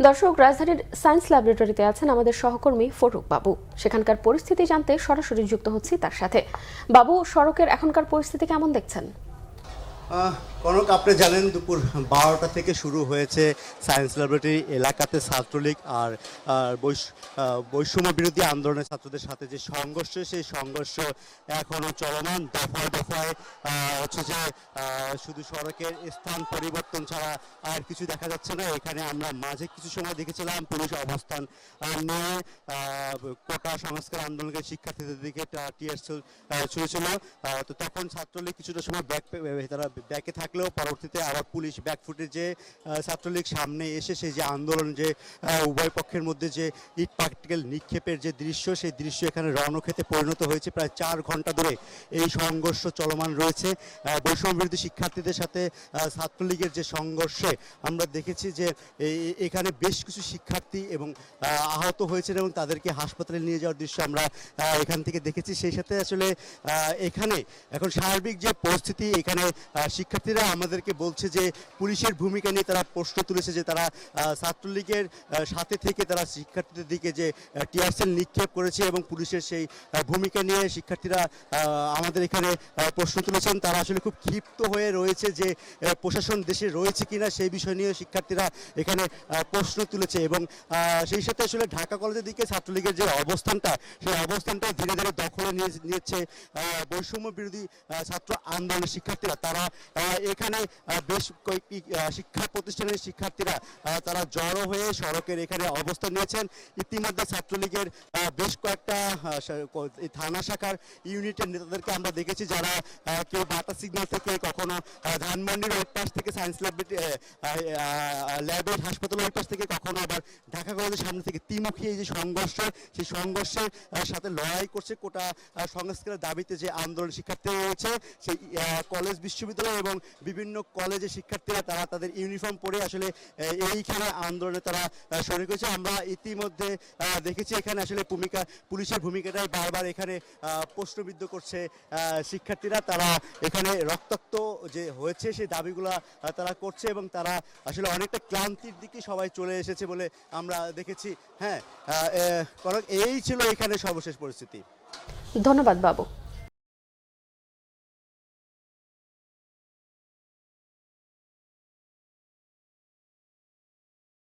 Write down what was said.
দর্শক, রাজধানীর সায়েন্স ল্যাবরেটরিতে আছেন আমাদের সহকর্মী ফরুক বাবু। সেখানকার পরিস্থিতি জানতে সরাসরি যুক্ত হচ্ছি তার সাথে। বাবু, সড়কের এখনকার পরিস্থিতি কেমন দেখছেন? কনক, আপনি জানেন দুপুর 12টা থেকে শুরু হয়েছে সায়েন্স ল্যাবরেটরি এলাকাতে ছাত্রলীগ আর বৈষম্য বিরোধী আন্দোলনের ছাত্রদের সাথে যে সংঘর্ষ, সেই সংঘর্ষ এখনও চলমান। দফায় দফায় হচ্ছে যে শুধু সড়কের স্থান পরিবর্তন ছাড়া আর কিছু দেখা যাচ্ছে না। এখানে আমরা মাঝে কিছু সময় দেখেছিলাম পুলিশ অবস্থান নিয়ে কোটা সংস্কার আন্দোলনের শিক্ষার্থীদের দিকে টিয়ার ছুঁড়েছিল। তো তখন ছাত্রলীগ কিছুটা সময় তারা ব্যাকে থাকলেও পরবর্তীতে আবার পুলিশ ব্যাক ফুটে যে ছাত্রলীগ সামনে এসে সেই যে আন্দোলন, যে উভয় পক্ষের মধ্যে যে ইট পার্টিকেল নিক্ষেপের যে দৃশ্য, সেই দৃশ্য এখানে রণক্ষেত্রে পরিণত হয়েছে। প্রায় 4 ঘন্টা ধরে এই সংঘর্ষ চলমান রয়েছে। বৈষম্য বিরোধী শিক্ষার্থীদের সাথে ছাত্রলীগের যে সংঘর্ষে আমরা দেখেছি যে এখানে বেশ কিছু শিক্ষার্থী এবং আহত হয়েছেন এবং তাদেরকে হাসপাতালে নিয়ে যাওয়ার দৃশ্য আমরা এখান থেকে দেখেছি। সেই সাথে আসলে এখানে এখন সার্বিক যে পরিস্থিতি, এখানে শিক্ষার্থীরা আমাদেরকে বলছে যে পুলিশের ভূমিকা নিয়ে তারা প্রশ্ন তুলেছে, যে তারা ছাত্রলীগের সাথে থেকে তারা শিক্ষার্থীদের দিকে যে টিয়ারশেল নিক্ষেপ করেছে এবং পুলিশের সেই ভূমিকা নিয়ে শিক্ষার্থীরা আমাদের এখানে প্রশ্ন তুলেছেন। তারা আসলে খুব ক্ষিপ্ত হয়ে রয়েছে যে প্রশাসন দেশে রয়েছে কিনা সেই বিষয় নিয়ে শিক্ষার্থীরা এখানে প্রশ্ন তুলেছে। এবং সেই সাথে আসলে ঢাকা কলেজের দিকে ছাত্রলীগের যে অবস্থানটা, সেই অবস্থানটা ধীরে ধীরে দখলে নিয়েছে বৈষম্য বিরোধী ছাত্র আন্দোলনের শিক্ষার্থীরা। তারা এখানে বেশ কয়েকটি শিক্ষা প্রতিষ্ঠানের শিক্ষার্থীরা তারা জড়ো হয়ে সড়কের এখানে অবস্থান নিয়েছেন। ইতিমধ্যে ছাত্রলীগের বেশ কয়েকটা থানা শাখার ইউনিটের নেতাদেরকে আমরা দেখেছি, যারা কেউ বাটা সিগন্যাল থেকে, কখনো ধানমন্ডির ওই পাশ থেকে সায়েন্স ল্যাবের হাসপাতালের ওই পাশ থেকে, কখনো আবার ঢাকা কলেজের সামনে থেকে ত্রিমুখী এই যে সংঘর্ষ, সেই সংঘর্ষের সাথে লড়াই করছে কোটা সংস্কারের দাবিতে যে আন্দোলন শিক্ষার্থীরা রয়েছে। সেই কলেজ, বিশ্ববিদ্যালয় এবং বিভিন্ন কলেজের শিক্ষার্থীরা তারা তাদের ইউনিফর্ম পরে আসলে এইখানে আন্দোলনে তারা শরিক হয়েছে। আমরা ইতিমধ্যে দেখেছি এখানে আসলে পুলিশের ভূমিকাটাই বারবার এখানে প্রশ্নবিদ্ধ করছে শিক্ষার্থীরা। তারা এখানে রক্তাক্ত যে হয়েছে সেই দাবিগুলো তারা করছে এবং তারা আসলে অনেকটা ক্লান্তির দিকে সবাই চলে এসেছে বলে আমরা দেখেছি। হ্যাঁ, এই ছিল এখানে সর্বশেষ পরিস্থিতি। ধন্যবাদ বাবু।